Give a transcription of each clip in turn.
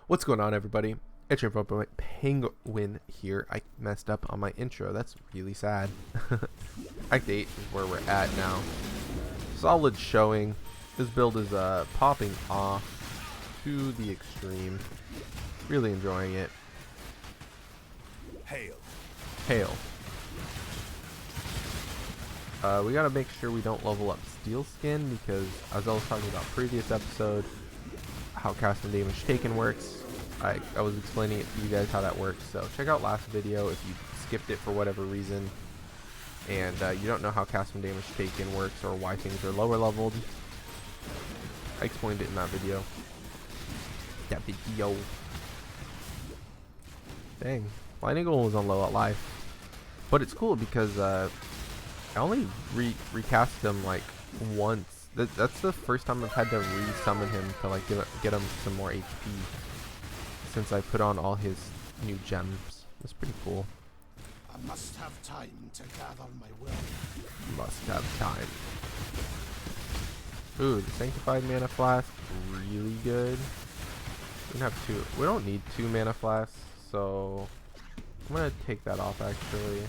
What's going on, everybody? It's ShamefulPenguin here. I messed up on my intro. That's really sad. Act 8 is where we're at now. Solid showing. This build is popping off to the extreme. Really enjoying it. Hail. Hail. We gotta make sure we don't level up Steel Skin because, as I was talking about previous episode, how cast and damage taken works. I was explaining it to you guys how that works, so check out last video if you skipped it for whatever reason and you don't know how cast and damage taken works or why things are lower leveled. I explained it in that video. Dang, Lightning Golem was on low at life, but it's cool because I only recast him like once. That's the first time I've had to re-summon him to like get him some more HP since I put on all his new gems. That's pretty cool. I must have time to gather my will. Must have time. Ooh, the Sanctified Mana Flask, really good. We don't have two. We don't need 2 Mana Flasks, so I'm gonna take that off actually.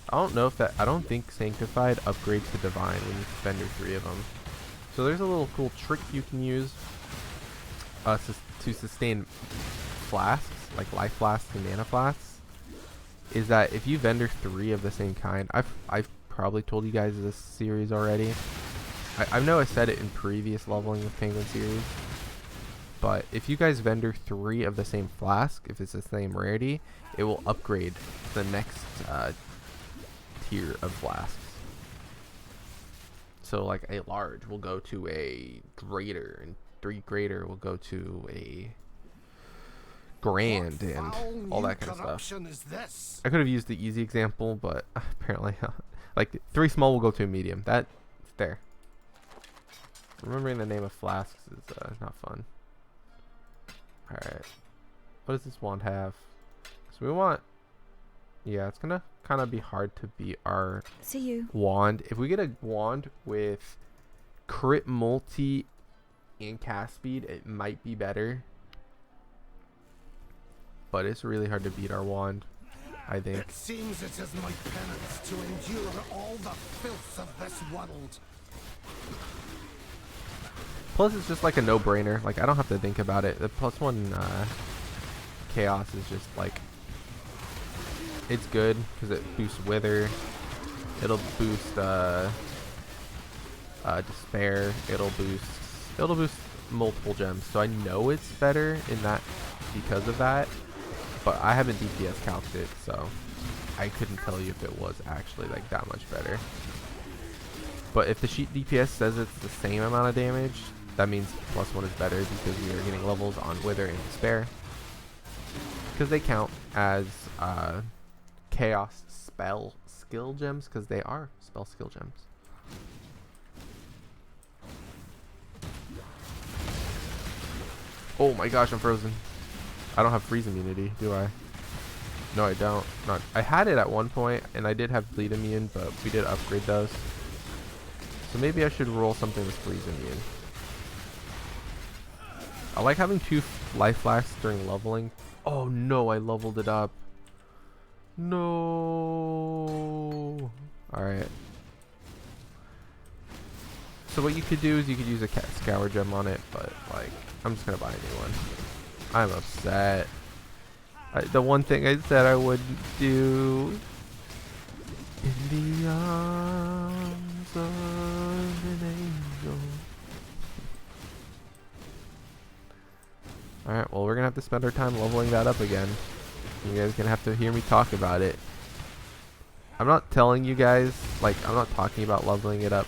I don't know if that. I don't think Sanctified upgrades to Divine when you vendor 3 of them. So there's a little cool trick you can use to sustain flasks, like life flasks and mana flasks. Is that if you vendor 3 of the same kind? I've probably told you guys this series already. I know I said it in previous leveling with Penguin series. But if you guys vendor 3 of the same flask, if it's the same rarity, it will upgrade the next tier of flasks. So like a large will go to a greater, and 3 greater will go to a grand, and all that kind of stuff. I could have used the easy example, but apparently like 3 small will go to a medium. That's there. Remembering the name of flasks is not fun. Alright, what does this wand have? So we want, yeah, it's gonna kind of be hard to beat our wand. If we get a wand with crit multi and cast speed, it might be better, but it's really hard to beat our wand, I think. It seems it is my penance to endure all the filth of this world. Plus, it's just like a no-brainer. Like, I don't have to think about it. The +1 chaos is just like, it's good because it boosts wither. It'll boost despair. It'll boost multiple gems. So I know it's better in that because of that. But I haven't DPS calced it, so I couldn't tell you if it was actually like that much better. But if the sheet DPS says it's the same amount of damage, that means +1 is better because we are getting levels on Wither and Despair. Because they count as Chaos spell skill gems, because they are spell skill gems. Oh my gosh, I'm frozen. I don't have freeze immunity, do I? No, I don't. I had it at one point, and I did have bleed immune, but we did upgrade those. So maybe I should roll something with freeze immune. I like having 2 life flasks during leveling. Oh no, I leveled it up. No. Alright. So what you could do is you could use a scour gem on it, but like, I'm just gonna buy a new one. I'm upset. The one thing I said I wouldn't do. In the arms of an angel. Alright, well, we're gonna have to spend our time leveling that up again. You guys are gonna have to hear me talk about it. I'm not telling you guys, like, I'm not talking about leveling it up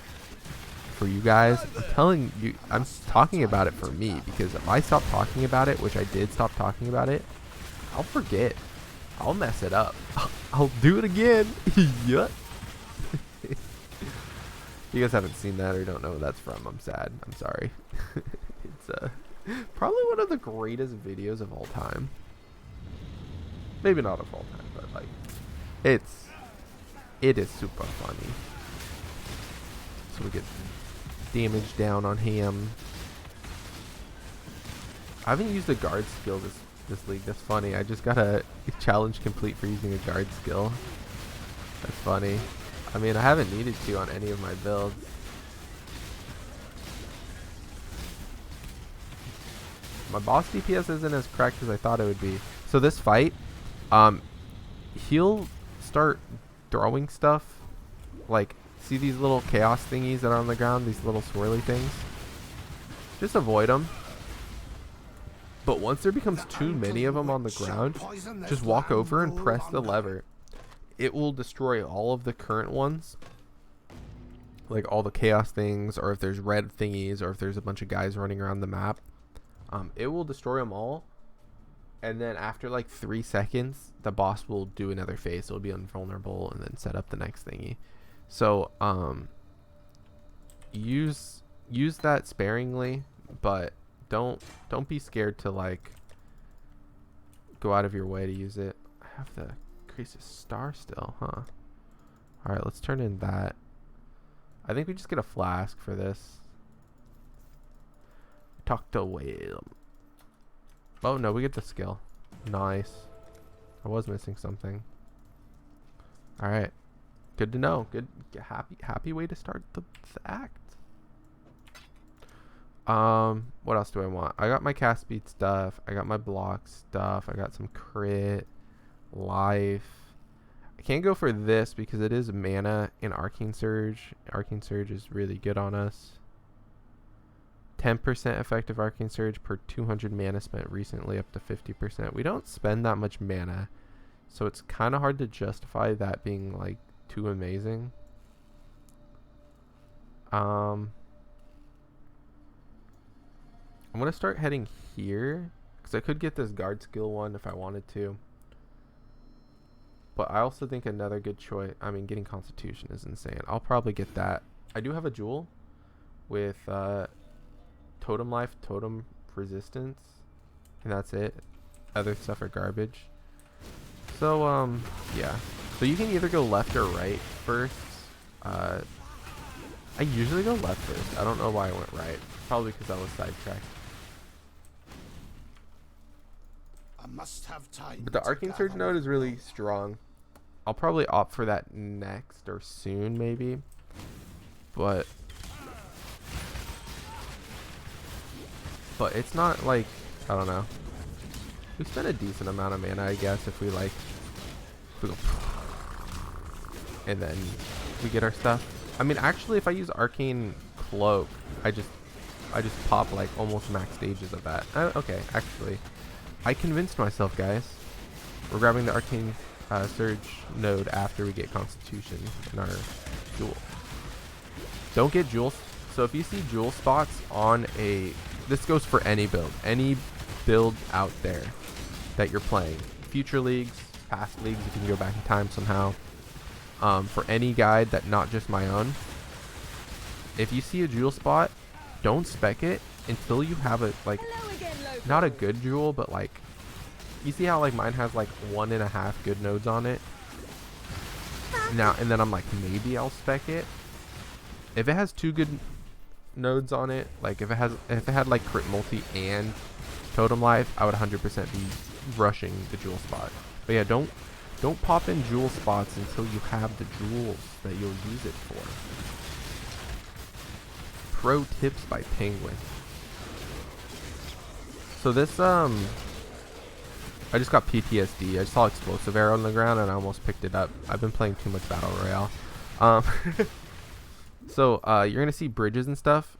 for you guys. I'm talking about it for me, because if I stop talking about it, which I did stop talking about it, I'll forget. I'll mess it up. I'll do it again. Yup. You guys haven't seen that or don't know where that's from, I'm sad. I'm sorry. It's probably one of the greatest videos of all time. Maybe not of all time, but like, it is super funny. So we get damage down on him. I haven't used a guard skill this league. That's funny. I just got a challenge complete for using a guard skill. That's funny. I mean, I haven't needed to on any of my builds. My boss DPS isn't as cracked as I thought it would be. So this fight, he'll start throwing stuff. Like, see these little chaos thingies that are on the ground? These little swirly things? Just avoid them. But once there becomes too many of them on the ground, just walk over and press the lever. It will destroy all of the current ones. Like all the chaos things, or if there's red thingies, or if there's a bunch of guys running around the map. It will destroy them all. And then after like 3 seconds, the boss will do another phase. It'll be invulnerable and then set up the next thingy. So use that sparingly, but don't be scared to like go out of your way to use it. I have the increase star still, huh? All right, let's turn in that. I think we just get a flask for this. Talk to whale. Oh no, we get the skill. Nice. I was missing something. All right, good to know. Good, happy way to start the act. What else do I want? I got my cast speed stuff. I got my block stuff. I got some crit, life. I can't go for this because it is mana in Arcane Surge. Arcane Surge is really good on us. 10% effective Arcane Surge per 200 mana spent recently, up to 50%. We don't spend that much mana, so it's kind of hard to justify that being like too amazing. I'm going to start heading here because I could get this guard skill one if I wanted to. But I also think another good choice, I mean, getting Constitution is insane. I'll probably get that. I do have a jewel with Totem Life, Totem Resistance, and that's it. Other stuff are garbage. So, yeah. So you can either go left or right first. I usually go left first. I don't know why I went right. Probably because I was sidetracked. Must have time. But the Arcane Surge node is really strong. I'll probably opt for that next or soon, maybe. But it's not like, I don't know. We spend a decent amount of mana, I guess, if we like, if we go, and then we get our stuff. I mean, actually, if I use Arcane Cloak, I just pop like almost max stages of that. Okay, actually. I convinced myself, guys. We're grabbing the Arcane Surge node after we get Constitution in our jewel. Don't get jewels. So if you see jewel spots on a... This goes for any build out there that you're playing. Future leagues, past leagues, if you can go back in time somehow. For any guide that not just my own. If you see a jewel spot, don't spec it until you have a, like... Not a good jewel, but like, you see how like mine has like 1.5 good nodes on it now, and then I'm like, maybe I'll spec it. If it has 2 good nodes on it, like if it had like crit multi and totem life, I would 100% be rushing the jewel spot. But yeah, don't pop in jewel spots until you have the jewels that you'll use it for. Pro tips by Penguin. So this, I just got PTSD. I saw explosive arrow on the ground and I almost picked it up. I've been playing too much Battle Royale. So, you're going to see bridges and stuff.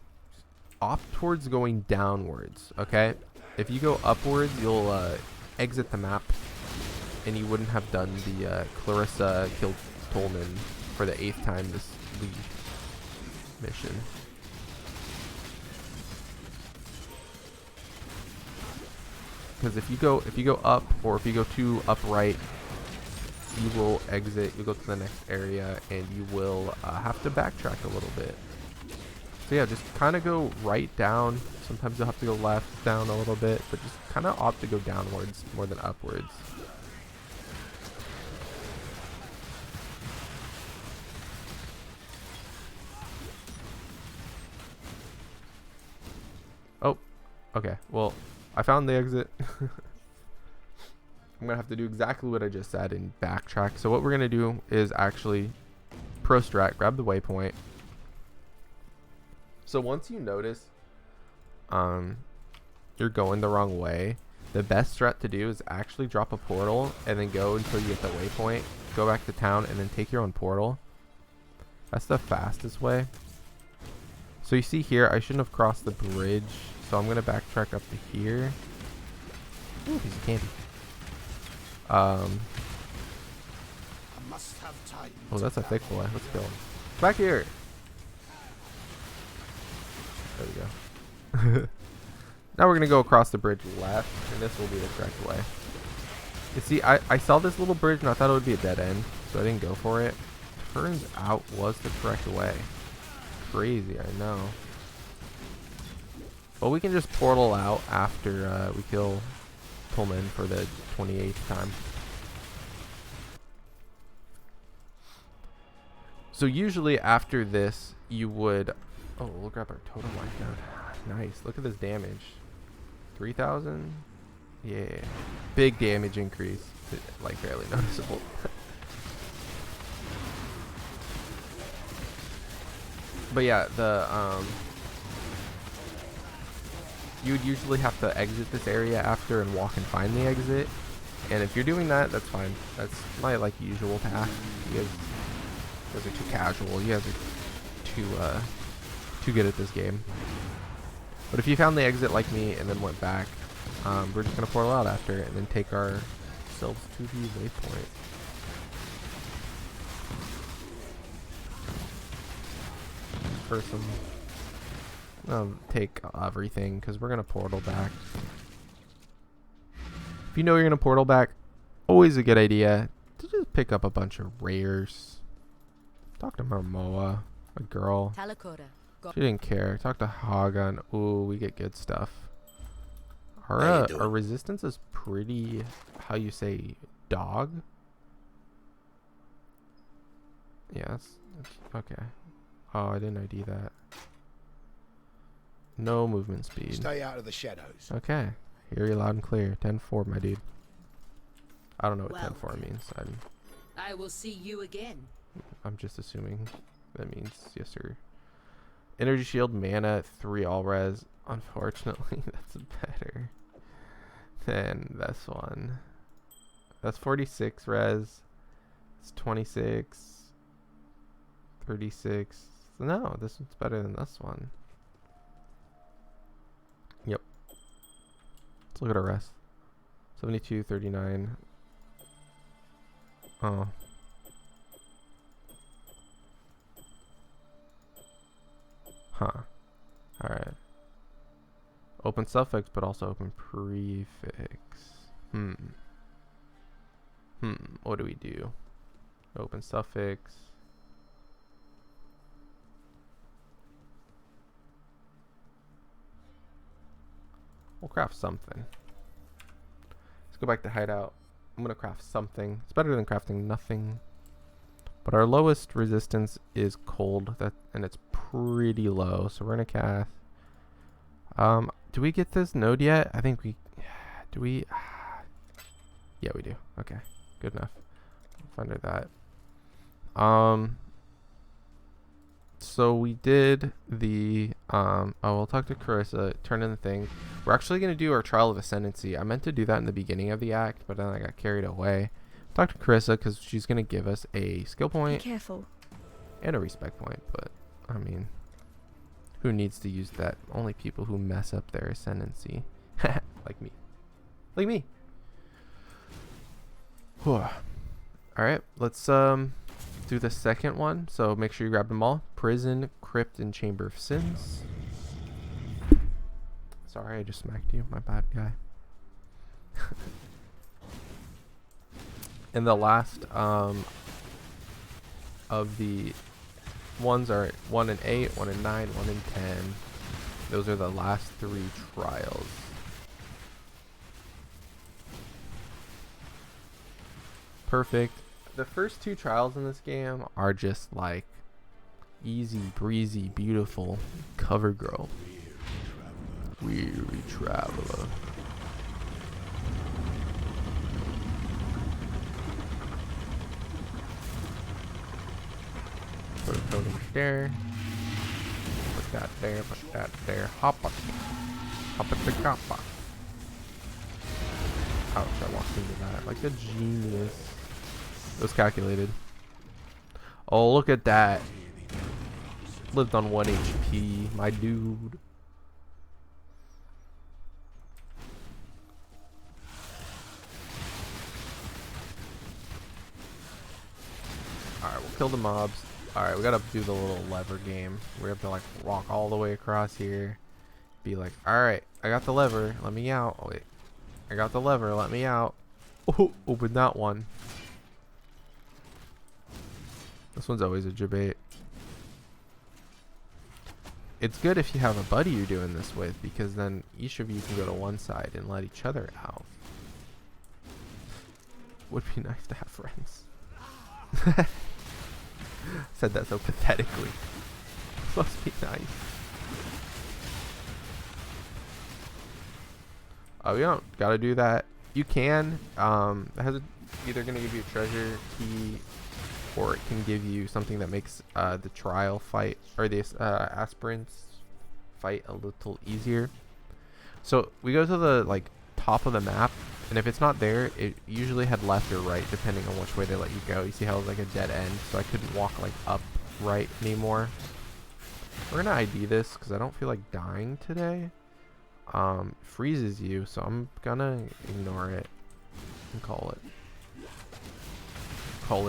Opt towards going downwards, okay? If you go upwards, you'll exit the map and you wouldn't have done the Clarissa killed Tolman for the 8th time this league mission. Because if you go up, or if you go too upright, you will exit. You go to the next area, and you will have to backtrack a little bit. So yeah, just kind of go right down. Sometimes you'll have to go left down a little bit, but just kind of opt to go downwards more than upwards. Oh, okay. Well, I found the exit. I'm gonna have to do exactly what I just said and backtrack. So what we're gonna do is actually pro strat, grab the waypoint. So once you notice you're going the wrong way, the best strat to do is actually drop a portal and then go until you get the waypoint, go back to town, and then take your own portal. That's the fastest way. So you see here, I shouldn't have crossed the bridge, so I'm gonna backtrack up to here. Ooh, piece of candy. I must have time. Oh, that's a thick boy. Let's kill him. Back here. There we go. Now we're gonna go across the bridge left, and this will be the correct way. You see, I saw this little bridge and I thought it would be a dead end, so I didn't go for it. Turns out was the correct way. Crazy, I know. But we can just portal out after we kill Pullman for the 28th time. So usually after this, you would... Oh, we'll grab our totem life down. Nice. Look at this damage. 3,000? Yeah. Big damage increase. Like, barely noticeable. But yeah, you would usually have to exit this area after and walk and find the exit. And if you're doing that, that's fine. That's my, like, usual path. You guys are too casual. You guys are too good at this game. But if you found the exit like me and then went back, we're just gonna portal out after it and then take ourselves to the waypoint. For some, take everything because we're gonna portal back. If you know you're gonna portal back, always a good idea to just pick up a bunch of rares. Talk to Marmoa, a girl. She didn't care. Talk to Hagan. Ooh, we get good stuff. Our resistance is pretty, how you say, dog? Yeah, that's okay. Oh, I didn't ID that. No movement speed. Stay out of the shadows. Okay. Hear you loud and clear. 10-4, my dude. I don't know what 10-4 means. I will see you again. I'm just assuming that means yes, sir. Energy shield, mana, 3 all res. Unfortunately, that's better than this one. That's 46 res. It's 26. 36. No, this one's better than this one. Yep. Let's look at our rest. 72, 39. Oh. Huh. Alright. Open suffix, but also open prefix. What do we do? Open suffix. We'll craft something. Let's go back to hideout. I'm gonna craft something. It's better than crafting nothing. But our lowest resistance is cold, and it's pretty low. So we're gonna cast. Do we get this node yet? I think we. Do we? Yeah, we do. Okay, good enough. Find her that. So we did the. We'll talk to Carissa. Turn in the thing. We're actually gonna do our Trial of Ascendancy. I meant to do that in the beginning of the act, but then I got carried away. Talk to Carissa because she's gonna give us a skill point. Be careful. And a respect point, but I mean, who needs to use that? Only people who mess up their ascendancy. Like me. Like me. Alright, let's do the second one. So make sure you grab them all. Prison, Crypt, and Chamber of Sins. Sorry, I just smacked you. My bad, guy. And the last of the ones are 1 and 8, 1 and 9, 1 and 10. Those are the last 3 trials. Perfect. The first 2 trials in this game are just like easy, breezy, beautiful. Cover girl. Weary traveler. Put a totem there. Put that there. Put that there. Hop up. Hop at the coppa. Ouch, I walked into that like a genius. It was calculated. Oh, look at that. Lived on 1 HP, my dude. Alright, we'll kill the mobs. Alright, we gotta do the little lever game. We have to like walk all the way across here. Be like, alright, I got the lever, let me out. Oh, wait. I got the lever, let me out. Oh, open that one. This one's always a debate. It's good if you have a buddy you're doing this with, because then each of you can go to one side and let each other out. Would be nice to have friends. Said that so pathetically. Must be nice. Oh, you don't gotta do that. You can. It has either gonna give you a treasure key, or it can give you something that makes the trial fight or the aspirants fight a little easier. So we go to the like top of the map, and if it's not there, it usually had left or right depending on which way they let you go. You see how it was like a dead end, so I couldn't walk like up right anymore. We're gonna ID this because I don't feel like dying today. Freezes you, so I'm gonna ignore it and call it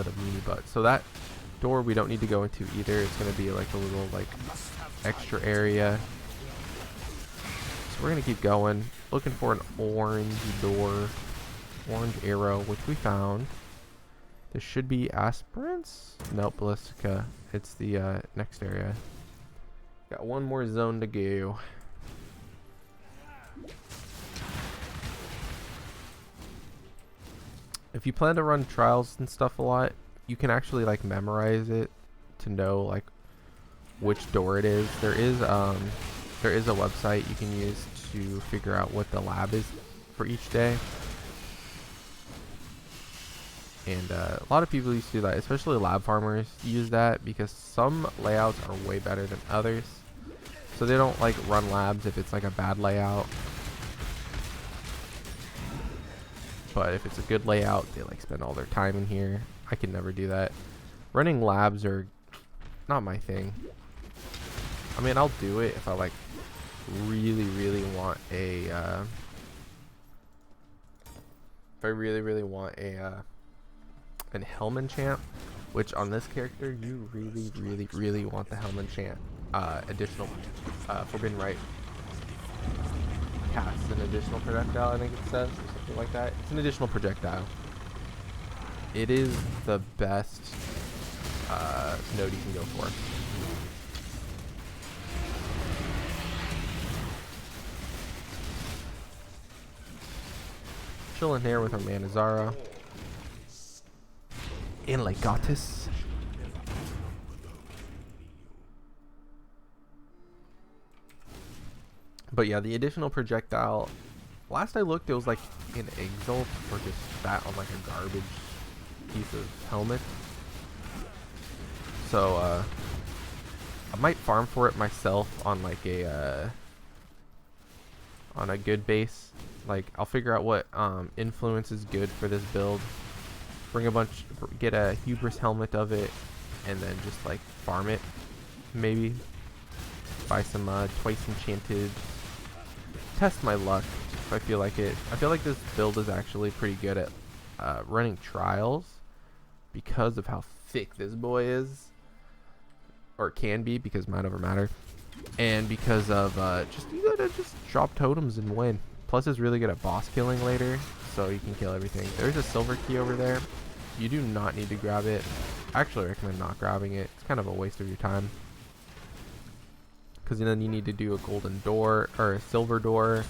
a mini butt. So that door we don't need to go into either. It's gonna be like a little like extra area. So we're gonna keep going, looking for an orange door, orange arrow, which we found. There should be aspirants. Nope, ballistica. It's the next area. Got one more zone to go. If you plan to run trials and stuff a lot, you can actually like memorize it to know like which door it is. There is a website you can use to figure out what the lab is for each day. And a lot of people used to do that, especially lab farmers use that because some layouts are way better than others. So they don't like run labs if it's like a bad layout. But if it's a good layout, they like spend all their time in here. I can never do that. Running labs are not my thing. I mean, I'll do it if I like really want a if I really want a an helm enchant, which on this character you really want the helm enchant. Additional Forbidden Rite casts an additional projectile, I think it says, or something like that. It's an additional projectile. It is the best node you can go for. Chilling here with our Manazara. In Legatus. But yeah, the additional projectile, last I looked, it was like in Exile or just sat on like a garbage piece of helmet. So I might farm for it myself on like a good base. Like I'll figure out what influence is good for this build. Bring a bunch, get a hubris helmet of it, and then just like farm it. Maybe buy some twice enchanted. Test my luck if I feel like it. I feel like this build is actually pretty good at running trials because of how thick this boy is, or can be, because mine over matter, and because of just you gotta just drop totems and win. Plus it's really good at boss killing later, so you can kill everything. There's a silver key over there. You do not need to grab it. I actually recommend not grabbing it. It's kind of a waste of your time, because then you need to do a golden door or a silver door,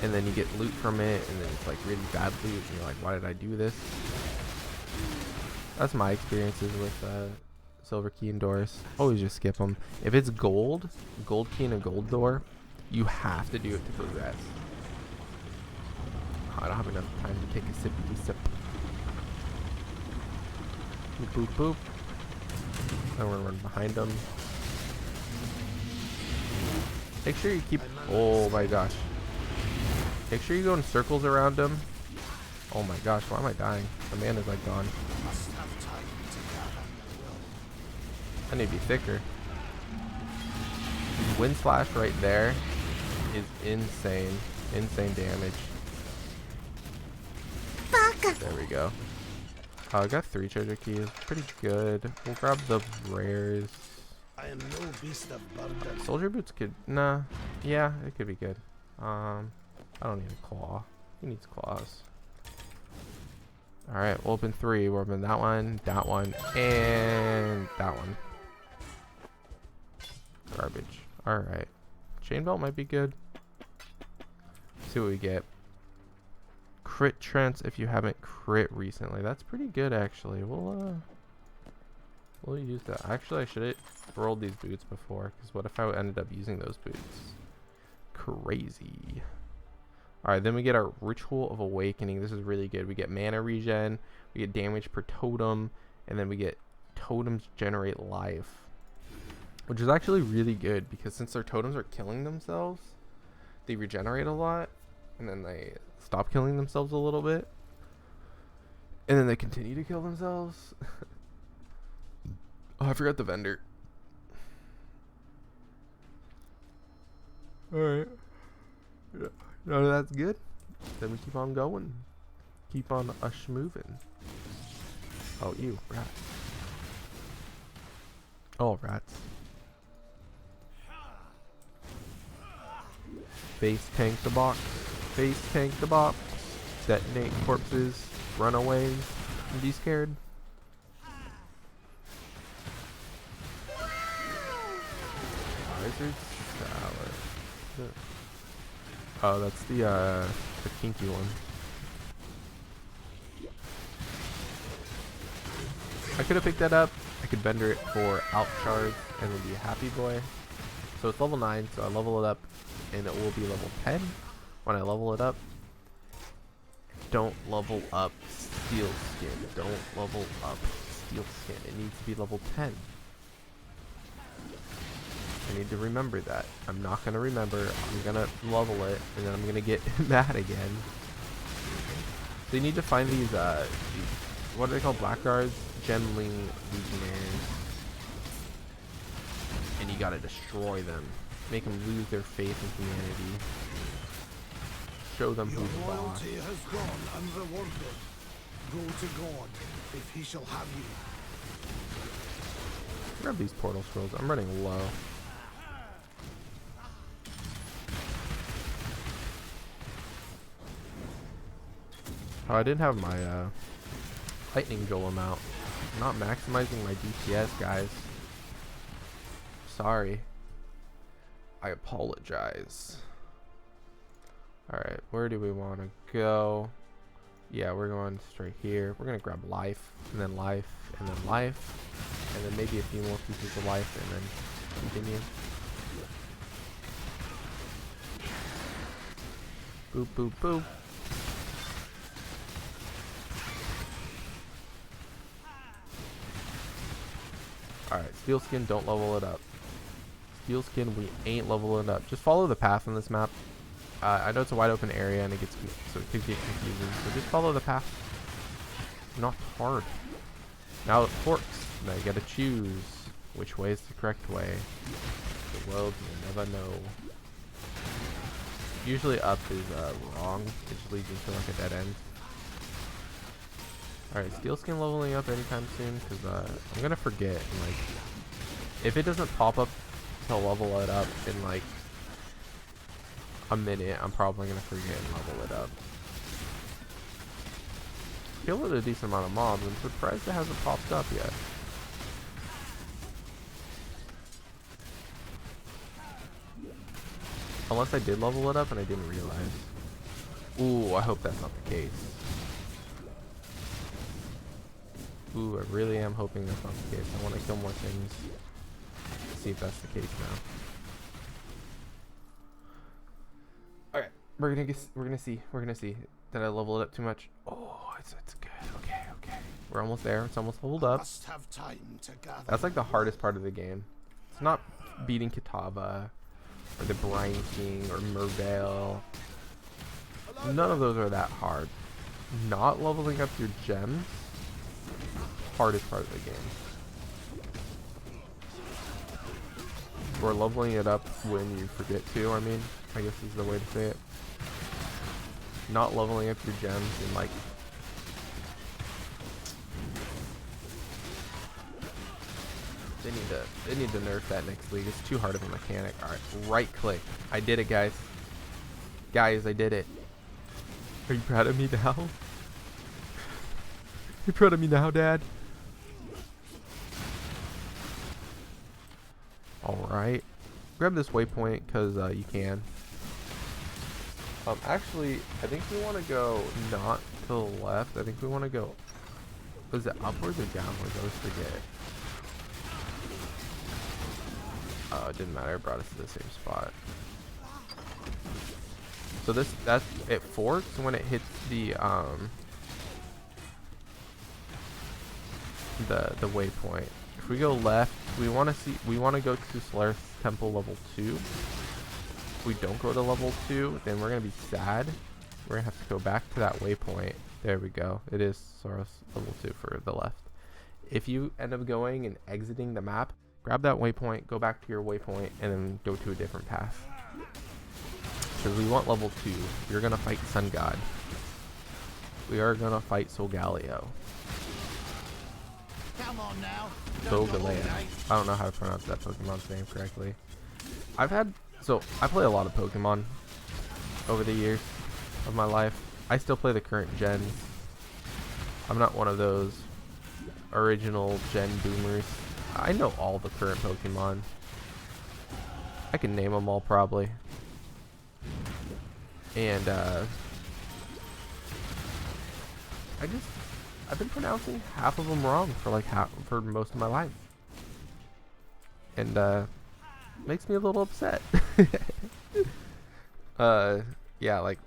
and then you get loot from it, and then it's like really bad loot, and you're like, why did I do this? That's my experiences with silver key and doors. Always just skip them. If it's gold key and a gold door, you have to do it to progress. Oh, I don't have enough time to take a sippity sip. Boop boop boop. Then we're gonna run behind them. Make sure you keep. Oh my gosh. Make sure you go in circles around them. Oh my gosh, why am I dying? The man is like gone. Must have time to gather your will. I need to be thicker. Wind slash right there is insane. Insane damage. There we go. I got 3 treasure keys. Pretty good. We'll grab the rares. I am no beast of burden. Soldier boots could. Nah. Yeah, it could be good. I don't need a claw. Who needs claws? Alright, we'll open 3. We'll open that one, and that one. Garbage. Alright. Chain belt might be good. See what we get. Crit trance if you haven't crit recently. That's pretty good actually. We'll use that. Actually, I should have rolled these boots before, because what if I ended up using those boots? Crazy. Alright, then we get our Ritual of Awakening. This is really good. We get mana regen, we get damage per totem, and then we get totems generate life. Which is actually really good, because since their totems are killing themselves, they regenerate a lot, and then they stop killing themselves a little bit, and then they continue to kill themselves. Oh, I forgot the vendor. Alright. Yeah. No, that's good. Then we keep on going. Keep on moving. Oh, you, rat. Oh, rats. Face tank the box. Face tank the box. Detonate corpses. Runaways. And be scared. Wizard Salad. Oh, that's the kinky one. I could have picked that up. I could vendor it for Alp Shards and then be a happy boy. So it's level 9, so I level it up and it will be level 10 when I level it up. Don't level up Steel Skin. Don't level up Steel Skin. It needs to be level 10. I need to remember that. I'm not going to remember. I'm going to level it, and then I'm going to get mad again. So you need to find these what are they called? Blackguards? Gemling Legionnaires. And you got to destroy them. Make them lose their faith in humanity. Show them who's the boss. Your loyalty has gone unrewarded. Go to God, if he shall have you. Grab these portal scrolls. I'm running low. Oh, I didn't have my lightning golem out. I'm not maximizing my DPS, guys. Sorry. I apologize. Alright, where do we want to go? Yeah, we're going straight here. We're going to grab life, and then life, and then life, and then maybe a few more pieces of life, and then continue. Boop, boop, boop. Alright, Steel Skin, don't level it up. Steel Skin, we ain't leveling it up. Just follow the path on this map. I know it's a wide open area and it gets so it could get confusing. So just follow the path. Not hard. Now it forks. Now you gotta choose which way is the correct way. The world will never know. Usually up is wrong. It just leads into like a dead end. Alright, Steel Skin leveling up anytime soon, because I'm gonna forget. And, like, if it doesn't pop up to level it up in like a minute, I'm probably gonna forget and level it up. Killed a decent amount of mobs. I'm surprised it hasn't popped up yet. Unless I did level it up and I didn't realize. Ooh, I hope that's not the case. Ooh, I really am hoping that's not the case. I want to kill more things. See if that's the case now. Alright, we're gonna see. Did I level it up too much? Oh, it's good. Okay. We're almost there. It's almost leveled up. Must have time to gather. That's like the hardest part of the game. It's not beating Kitava or the Brine King or Mervale. None of those are that hard. Not leveling up your gems, hardest part of the game. Or leveling it up when you forget to, I mean, I guess is the way to say it. Not leveling up your gems and like they need to nerf that next league. It's too hard of a mechanic. Alright, right click. I did it, guys. Guys, I did it. Are you proud of me now? You proud of me now, Dad? Alright. Grab this waypoint because you can. Actually, I think we want to go not to the left. I think we want to go... Was it upwards or downwards? I always forget. Oh, it didn't matter. It brought us to the same spot. So it forks when it hits the waypoint. If we go left, we want to go to Solaris Temple level 2. If we don't go to level 2, then we're gonna be sad. We're gonna have to go back to that waypoint. There we go. It is Solaris level 2 for the left. If you end up going and exiting the map, grab that waypoint, go back to your waypoint, and then go to a different path. Because we want level 2. You're gonna fight Sun God. We are gonna fight Solgaleo. Come on now. Solgaleo. I don't know how to pronounce that Pokemon's name correctly. I play a lot of Pokemon over the years of my life. I still play the current gens. I'm not one of those original gen boomers. I know all the current Pokemon. I can name them all probably. And I've been pronouncing half of them wrong for most of my life, and makes me a little upset. Yeah, like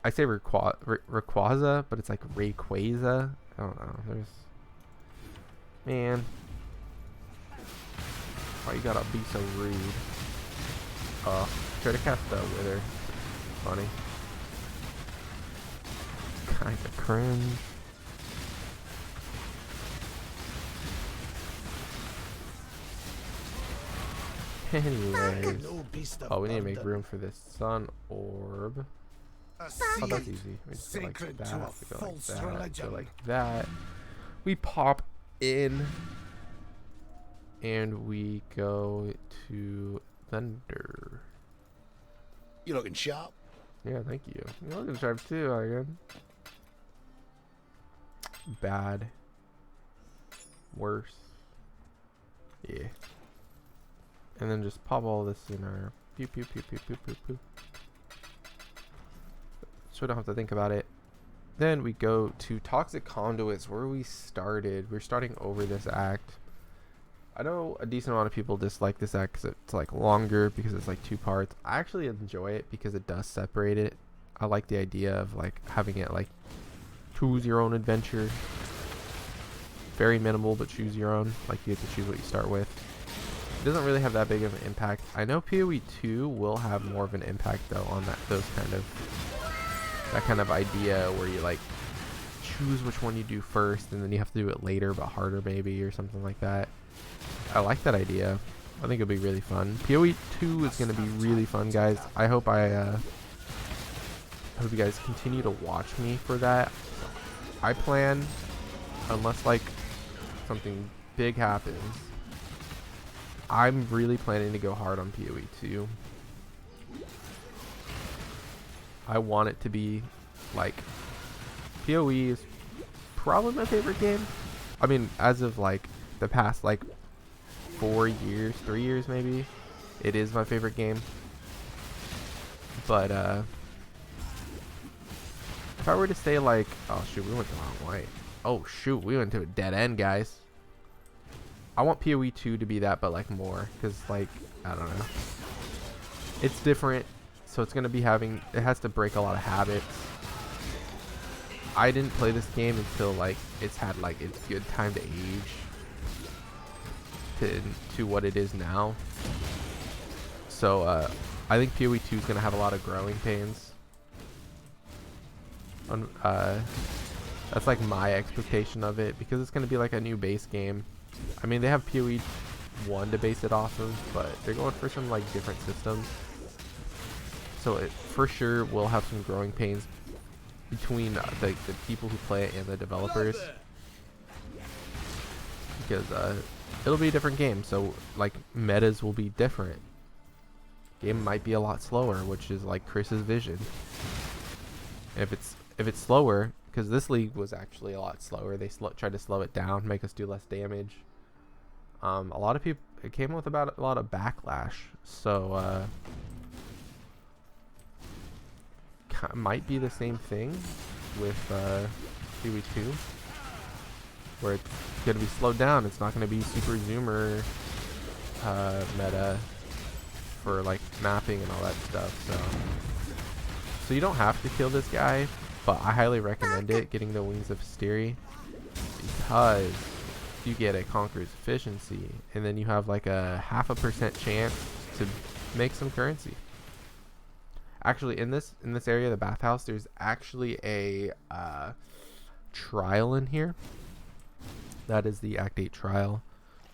I say Rayquaza, but it's like Rayquaza. I don't know. Man, why you gotta be so rude? Try to cast the Wither. Funny. Kinda cringe. Anyways. Oh, we need to make room for this sun orb. Oh, that's easy. We just go like that. We go like that. Go like that. We pop in. And we go to Thunder. You looking sharp? Yeah, thank you. You're looking sharp too, again. Bad. Worse. Yeah. And then just pop all this in our pew pew pew pew pew pew pew. So we don't have to think about it. Then we go to Toxic Conduits, where we started. We're starting over this act. I know a decent amount of people dislike this act because it's like longer, because it's like 2 parts. I actually enjoy it because it does separate it. I like the idea of like having it like choose your own adventure. Very minimal, but choose your own. Like you get to choose what you start with. It doesn't really have that big of an impact. I know PoE 2 will have more of an impact though on that kind of idea where you like choose which one you do first and then you have to do it later but harder maybe, or something like that. I like that idea. I think it'll be really fun. PoE 2 is going to be really fun, guys. I hope you guys continue to watch me for that. I plan, unless like something big happens, I'm really planning to go hard on PoE 2. I want it to be like, PoE is probably my favorite game. I mean, as of like the past like 4 years, 3 years maybe, it is my favorite game. But if I were to say like, oh shoot, we went the wrong way. Oh shoot, we went to a dead end, guys. I want PoE 2 to be that, but like more, because like, I don't know, it's different, so it's gonna be it has to break a lot of habits. I didn't play this game until like it's had like its good time to age to what it is now. So I think PoE 2 is gonna have a lot of growing pains. That's like my expectation of it, because it's gonna be like a new base game. I mean, they have PoE 1 to base it off of, but they're going for some like different systems. So it for sure will have some growing pains between the people who play it and the developers, because it'll be a different game. So like metas will be different. Game might be a lot slower, which is like Chris's vision. And if it's slower, because this league was actually a lot slower. They tried to slow it down, make us do less damage. A lot of people, it came with about a lot of backlash. So might be the same thing with PoE 2, where it's going to be slowed down. It's not going to be super zoomer meta for like mapping and all that stuff. So you don't have to kill this guy, but I highly recommend it, getting the Wings of Hysteria, because you get a Conqueror's efficiency, and then you have like a 0.5% chance to make some currency. Actually, in this area, the bathhouse, there's actually a trial in here. That is the Act 8 trial.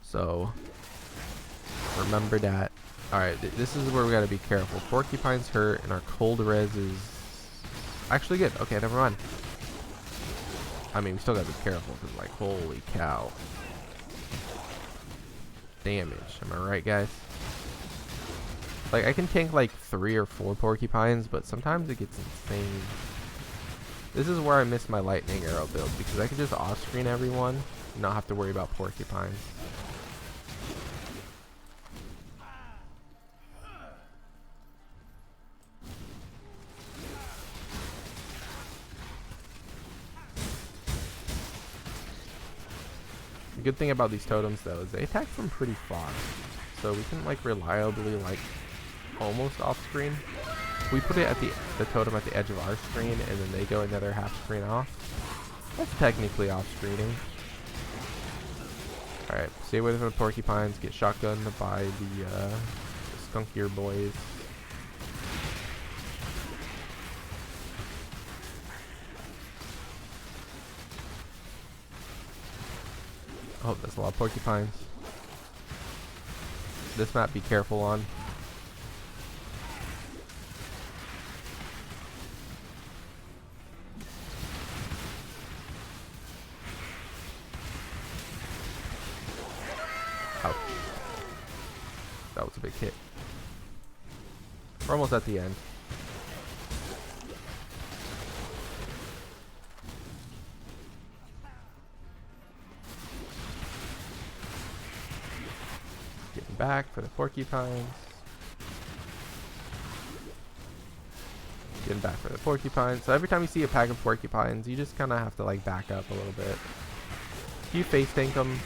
So remember that. Alright, this is where we gotta be careful. Porcupine's hurt, and our cold res is actually good. Okay, never mind. I mean, we still gotta be careful, because like, holy cow. Damage. Am I right, guys? Like, I can tank like 3 or 4 porcupines, but sometimes it gets insane. This is where I miss my lightning arrow build, because I can just off-screen everyone and not have to worry about porcupines. The good thing about these totems, though, is they attack from pretty far, so we can like reliably like almost off screen. We put it at the totem at the edge of our screen, and then they go another half screen off. That's technically off screening. Alright, stay away from the porcupines, get shotgunned by the skunkier boys. Oh, there's a lot of porcupines. This map, be careful on. Ouch. That was a big hit. We're almost at the end. Getting back for the porcupines. Getting back for the porcupines. So every time you see a pack of porcupines, you just kind of have to like back up a little bit. If you face tank them,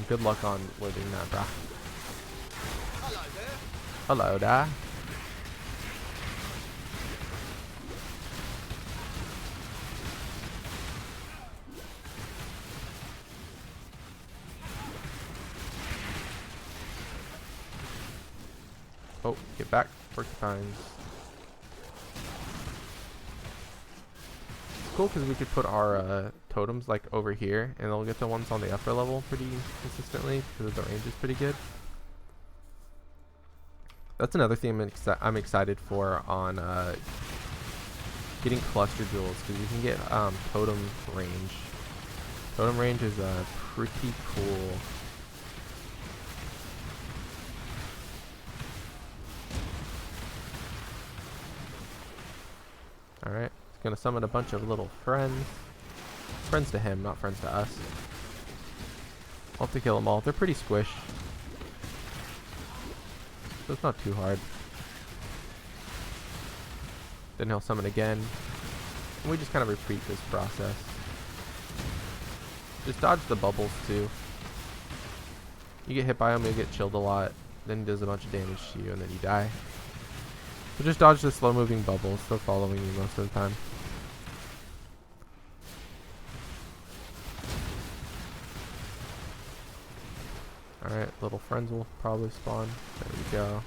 good luck on living that, brah. Hello there. Oh, get back, porcupines. It's cool because we could put our totems like over here, and they'll get the ones on the upper level pretty consistently because the range is pretty good. That's another thing I'm excited for on getting cluster jewels, because you can get totem range. Totem range is pretty cool. Alright, it's gonna summon a bunch of little friends. Friends to him, not friends to us. I'll have to kill them all. They're pretty squished, so it's not too hard. Then he'll summon again, and we just kind of repeat this process. Just dodge the bubbles too. You get hit by him, you get chilled a lot, then he does a bunch of damage to you, and then you die. So just dodge the slow moving bubbles, they're following you most of the time. Alright, little friends will probably spawn. There we go.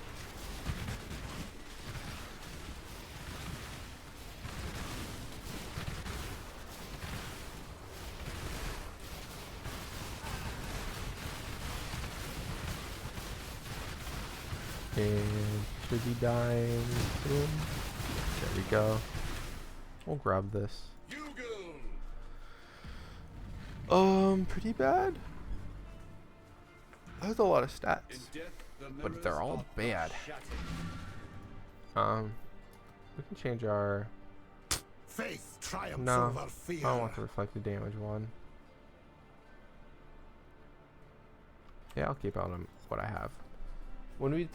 And should be dying soon. There we go. We'll grab this. Pretty bad. That's a lot of stats, but they're all bad. We can change our. Faith triumphs No, over fear. I don't want the reflected damage one. Yeah, I'll keep on what I have. When we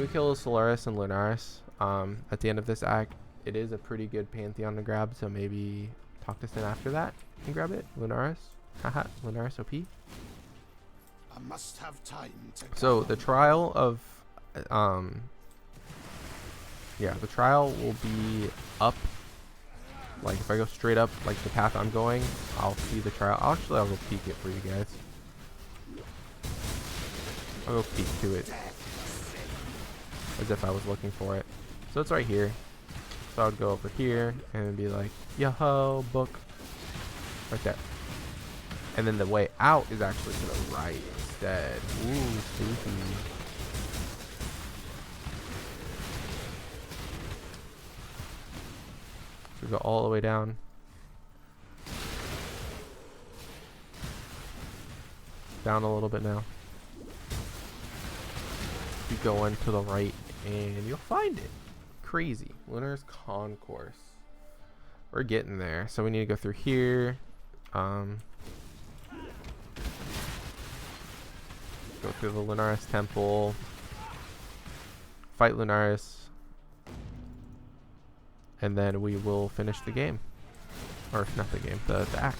kill Solaris and Lunaris, at the end of this act, it is a pretty good Pantheon to grab. So maybe talk to Sin after that and grab it. Lunaris, haha, Lunaris OP. I must have time to So the trial of, yeah, the trial will be up. Like if I go straight up, like the path I'm going, I'll see the trial. I'll go peek it for you guys. I'll go peek to it as if I was looking for it. So it's right here. So I would go over here and be like, yo-ho, book. Right there. And then the way out is actually to the right instead. Ooh, spooky. So we go all the way down. Down a little bit now. You go into the right and you'll find it. Crazy. Lunar's Concourse. We're getting there. So we need to go through here. Go through the Lunaris Temple. Fight Lunaris. And then we will finish the game. Or not the game, the act.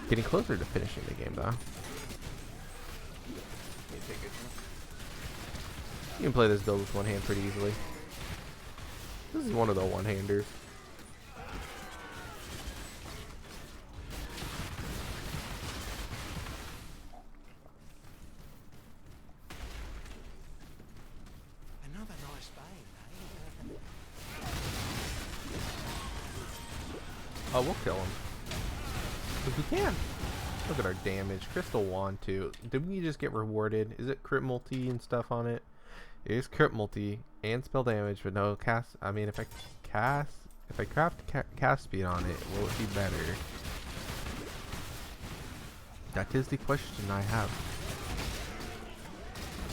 Getting closer to finishing the game though. You can play this build with one hand pretty easily. This is one of the one-handers. Another nice bane, Oh, we'll kill him. If we can. Look at our damage. Crystal Wand too. Did we just get rewarded? Is it crit multi and stuff on it? It is crit multi and spell damage, but no cast. I mean, if I craft cast speed on it, will it be better? That is the question I have.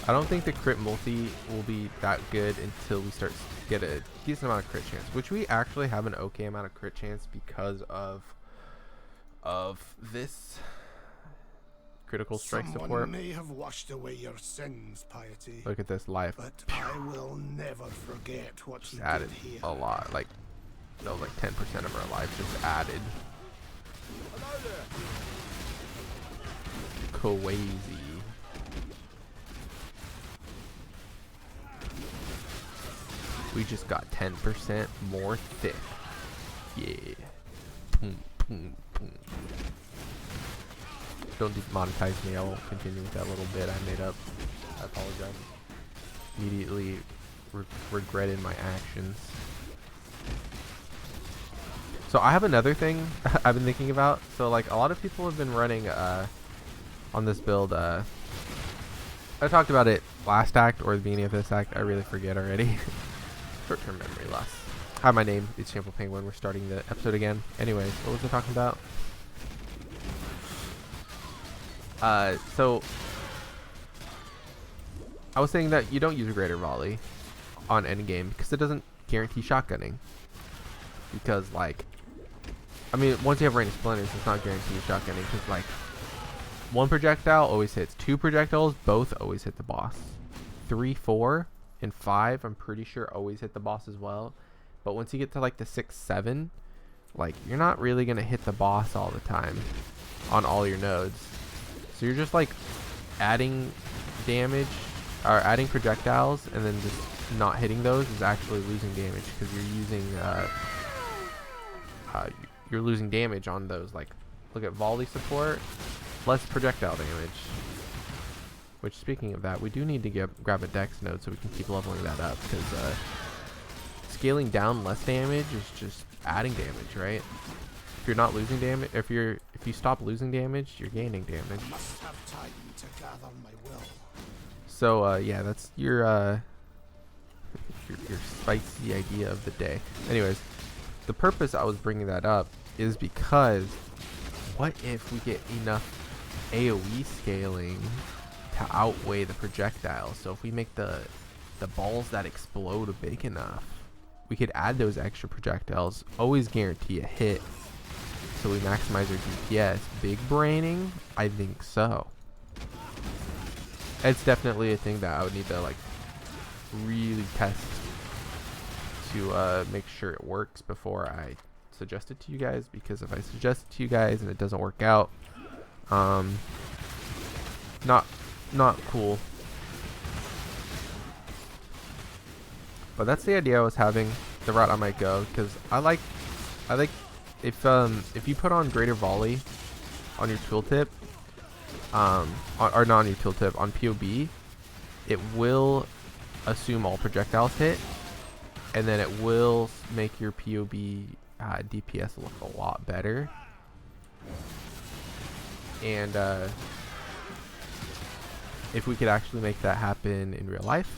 I don't think the crit multi will be that good until we start to get a decent amount of crit chance, which we actually have an okay amount of crit chance because of this critical strike Someone support. may have washed away your sins, Piety. Look at this life. But I will never forget what Just you added did here. a lot, like no, like 10% of our life just added. Crazy. We just got 10% more thick. Yeah. Boom, boom, boom. Don't demonetize me. I won't continue with that little bit I made up. I apologize. Immediately regretted my actions. So I have another thing I've been thinking about. So like a lot of people have been running on this build. I talked about it last act or the beginning of this act. I really forget already. Short-term memory loss. Hi, my name is ShamefulPenguin. We're starting the episode again. Anyways, what was I talking about? So I was saying that you don't use a greater volley on endgame because it doesn't guarantee shotgunning. Because like, I mean, once you have ranged splinters, it's not guaranteed shotgunning because like, one projectile always hits. 2 projectiles both always hit the boss. 3, 4, and 5, I'm pretty sure always hit the boss as well. But once you get to like the 6, 7, like you're not really gonna hit the boss all the time on all your nodes. So you're just like adding damage or adding projectiles and then just not hitting those is actually losing damage because you're losing damage on those. Like look at volley support, less projectile damage. Which, speaking of that, we do need to grab a dex node so we can keep leveling that up, because scaling down less damage is just adding damage, right? If you're not losing damage, if you stop losing damage, you're gaining damage. Must have time to gather my will. So yeah, that's your your spicy idea of the day. Anyways, the purpose I was bringing that up is because what if we get enough AoE scaling to outweigh the projectiles? So if we make the balls that explode big enough, we could add those extra projectiles, always guarantee a hit, so we maximize our DPS. Big braining? I think so. It's definitely a thing that I would need to like really test to make sure it works before I suggest it to you guys, because if I suggest it to you guys and it doesn't work out, not cool. But that's the idea I was having, the route I might go, because I like if you put on Greater Volley on your tooltip, or not on your tooltip, on PoB, it will assume all projectiles hit, and then it will make your PoB DPS look a lot better. And if we could actually make that happen in real life,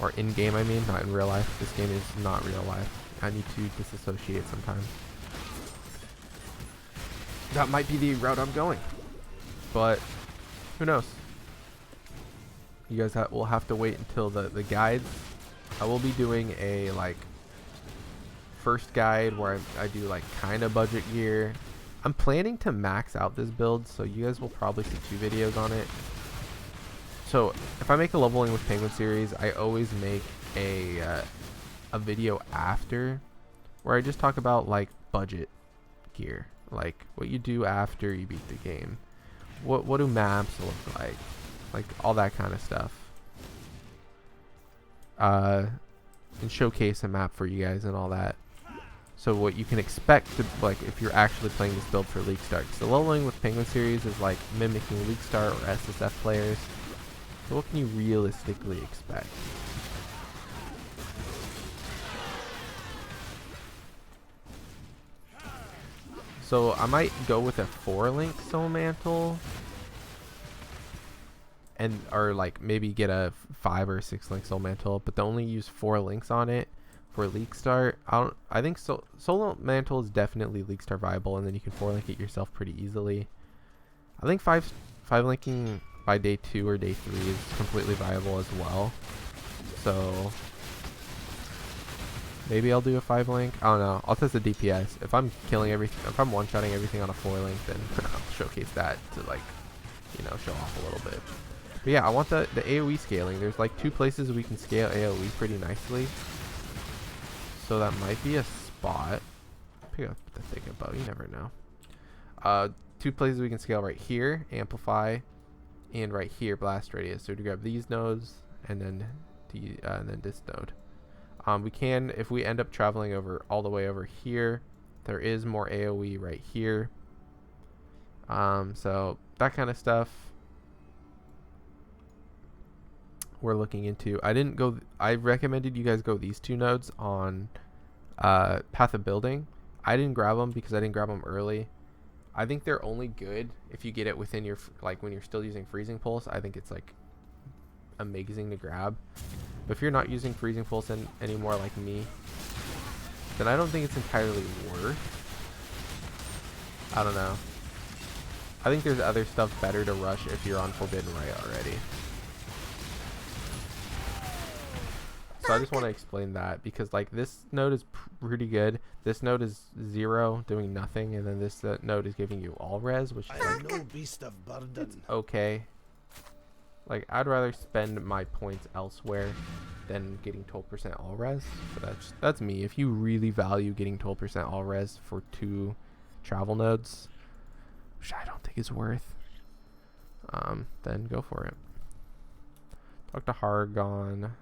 or in game, I mean, not in real life. This game is not real life. I need to disassociate sometimes. That might be the route I'm going, but who knows? You guys will have to wait until the guides. I will be doing a like first guide where I do like kind of budget gear. I'm planning to max out this build, so you guys will probably see 2 videos on it. So if I make a leveling with Penguin series, I always make a video after where I just talk about like budget gear, like what you do after you beat the game. What do maps look like all that kind of stuff. And showcase a map for you guys and all that. So what you can expect to, like, if you're actually playing this build for League Start. So leveling with Penguin series is like mimicking League Start or SSF players. So what can you realistically expect? So I might go with a 4-link soul mantle, and or like maybe get a 5 or 6-link soul mantle, but only use 4 links on it for League Start. I think soul mantle is definitely League Start viable, and then you can 4-link it yourself pretty easily. I think 5 linking by day 2 or day 3 is completely viable as well. So maybe I'll do a 5-link. I don't know. I'll test the DPS. If I'm killing everything, if I'm one-shotting everything on a 4-link, then I'll showcase that to, like, you know, show off a little bit. But yeah, I want the AoE scaling. There's like 2 places we can scale AoE pretty nicely. So that might be a spot. Pick up the thicket bow. You never know. 2 places we can scale right here, amplify, and right here, blast radius. So to grab these nodes and then this node. We can, if we end up traveling over all the way over here, there is more AoE right here. So that kind of stuff we're looking into. I recommended you guys go these 2 nodes on Path of Building. I didn't grab them because I didn't grab them early. I think they're only good if you get it within your, like, when you're still using Freezing Pulse. I think it's like amazing to grab. But if you're not using Freezing Pulse anymore like me, then I don't think it's entirely worth. I don't know. I think there's other stuff better to rush if you're on Forbidden Right already. So I just want to explain that, because like this node is pretty good. This node is 0, doing nothing, and then this node is giving you all res, which is like, no beast of burden. it's okay. Like, I'd rather spend my points elsewhere than getting 12% all res. But that's me. If you really value getting 12% all res for 2 travel nodes, which I don't think is worth, then go for it. Talk to Hargon.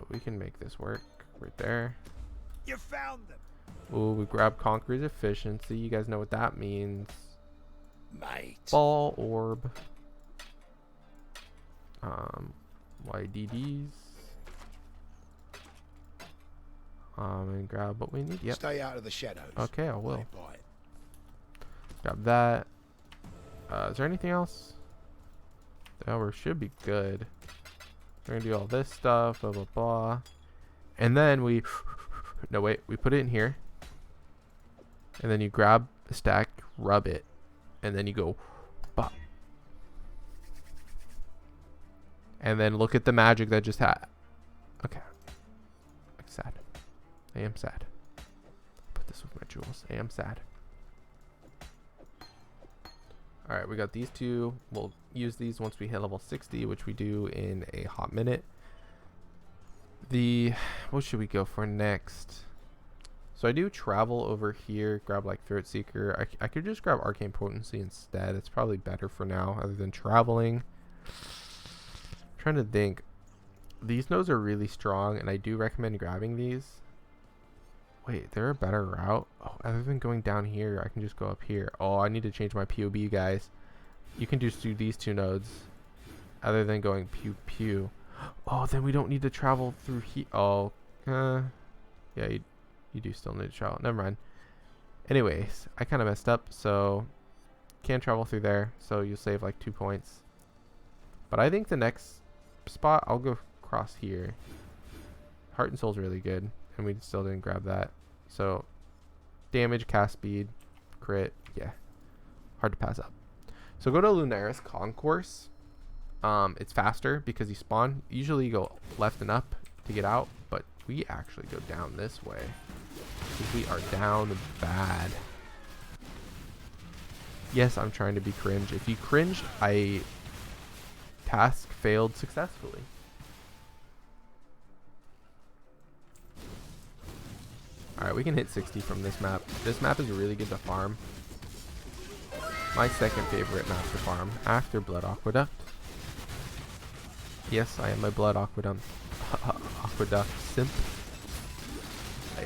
We can make this work right there. You found them. Ooh, we grab Conqueror's Efficiency. You guys know what that means. Mate. Ball orb. YDDs. And grab what we need. Yep. Stay out of the shadows. Okay, I will. They bite. Grab that. Is there anything else? Oh, we should be good. We're gonna do all this stuff, blah blah blah. And then we no wait, we put it in here. And then you grab the stack, rub it, and then you go bop. And then look at the magic that just had. Okay. I'm sad. I am sad. Put this with my jewels. I am sad. Alright, we got these two. We'll use these once we hit level 60, which we do in a hot minute. What should we go for next? So I do travel over here, grab like Throat Seeker. I could just grab Arcane Potency instead. It's probably better for now, other than traveling. Trying to think. These nodes are really strong, and I do recommend grabbing these. Wait, they're a better route? Oh, other than going down here, I can just go up here. Oh, I need to change my POB, guys. You can just do these two nodes, other than going pew pew. Oh, then we don't need to travel through here. Oh, yeah, you do still need to travel. Never mind. Anyways, I kind of messed up, so can't travel through there, so you'll save like 2 points. But I think the next spot, I'll go across here. Heart and Soul's really good, and we still didn't grab that. So damage, cast speed, crit, yeah, hard to pass up. So go to Lunaris Concourse. It's faster because you spawn. Usually you go left and up to get out, but we actually go down this way because we are down bad. Yes, I'm trying to be cringe. If you cringed, task failed successfully. Alright, we can hit 60 from this map. This map is really good to farm. My second favorite map to farm after Blood Aqueduct. Yes, I am a Blood Aqueduct simp.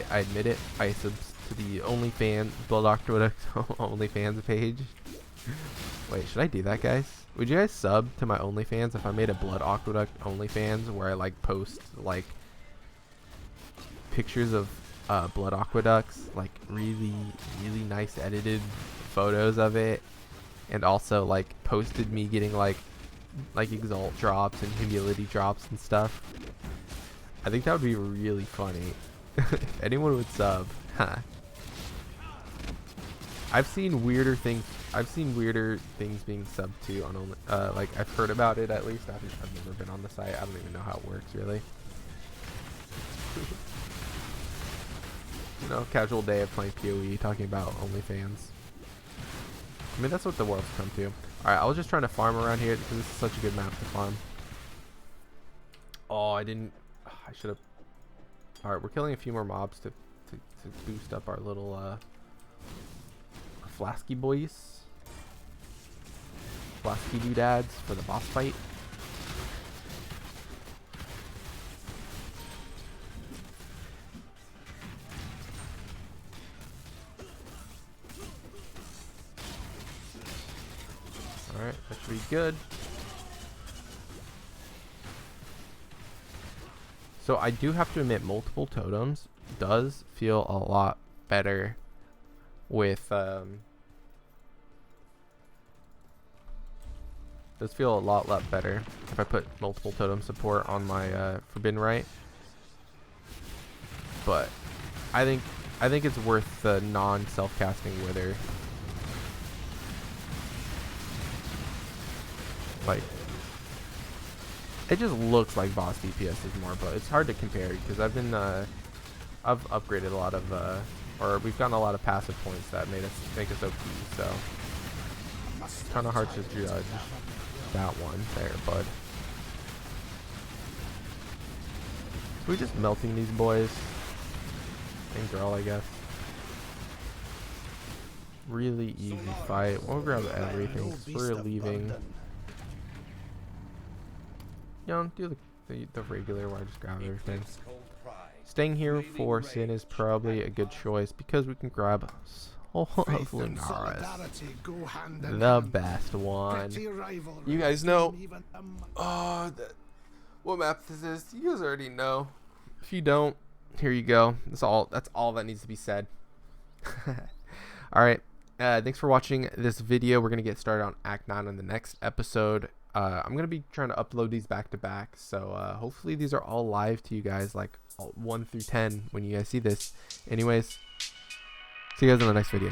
I admit it. I sub to the OnlyFans Blood Aqueduct OnlyFans page. Wait, should I do that, guys? Would you guys sub to my OnlyFans if I made a Blood Aqueduct OnlyFans where I like post like pictures of Blood Aqueducts, like really nice edited photos of it, and also like posted me getting like Exalt drops and humility drops and stuff? I think that would be really funny. If anyone would sub. I've seen weirder things being subbed to on only like I've heard about it at least. I've never been on the site. I don't even know how it works really. You know, casual day of playing PoE, talking about OnlyFans. I mean, that's what the world's come to. Alright, I was just trying to farm around here because this is such a good map to farm. Oh, I should have. Alright, we're killing a few more mobs to boost up our little flasky boys. Flasky doodads for the boss fight. Alright, that should be good. So I do have to admit, multiple totems does feel a lot better with does feel a lot better if I put multiple totem support on my Forbidden Rite. But I think it's worth the non-self-casting Wither. Like, it just looks like boss DPS is more, but it's hard to compare because I've upgraded a lot of or we've gotten a lot of passive points that make us OP, so it's kind of hard to judge that one there, bud. So we just melting these boys and girl, I guess. Really easy fight. We'll grab everything 'cause we're leaving. You know, do the regular where I just grab everything. Staying here for Sin is probably a good choice because we can grab of Faith and Lunaris. solidarity go hand in The hand. best one. Petty rivalry You guys know. between even What map this is? You guys already know. If you don't, here you go. That's all that needs to be said. All right. Thanks for watching this video. We're gonna get started on Act 9 on the next episode. I'm gonna be trying to upload these back to back, so hopefully these are all live to you guys, like 1 through 10 when you guys see this. Anyways, see you guys in the next video.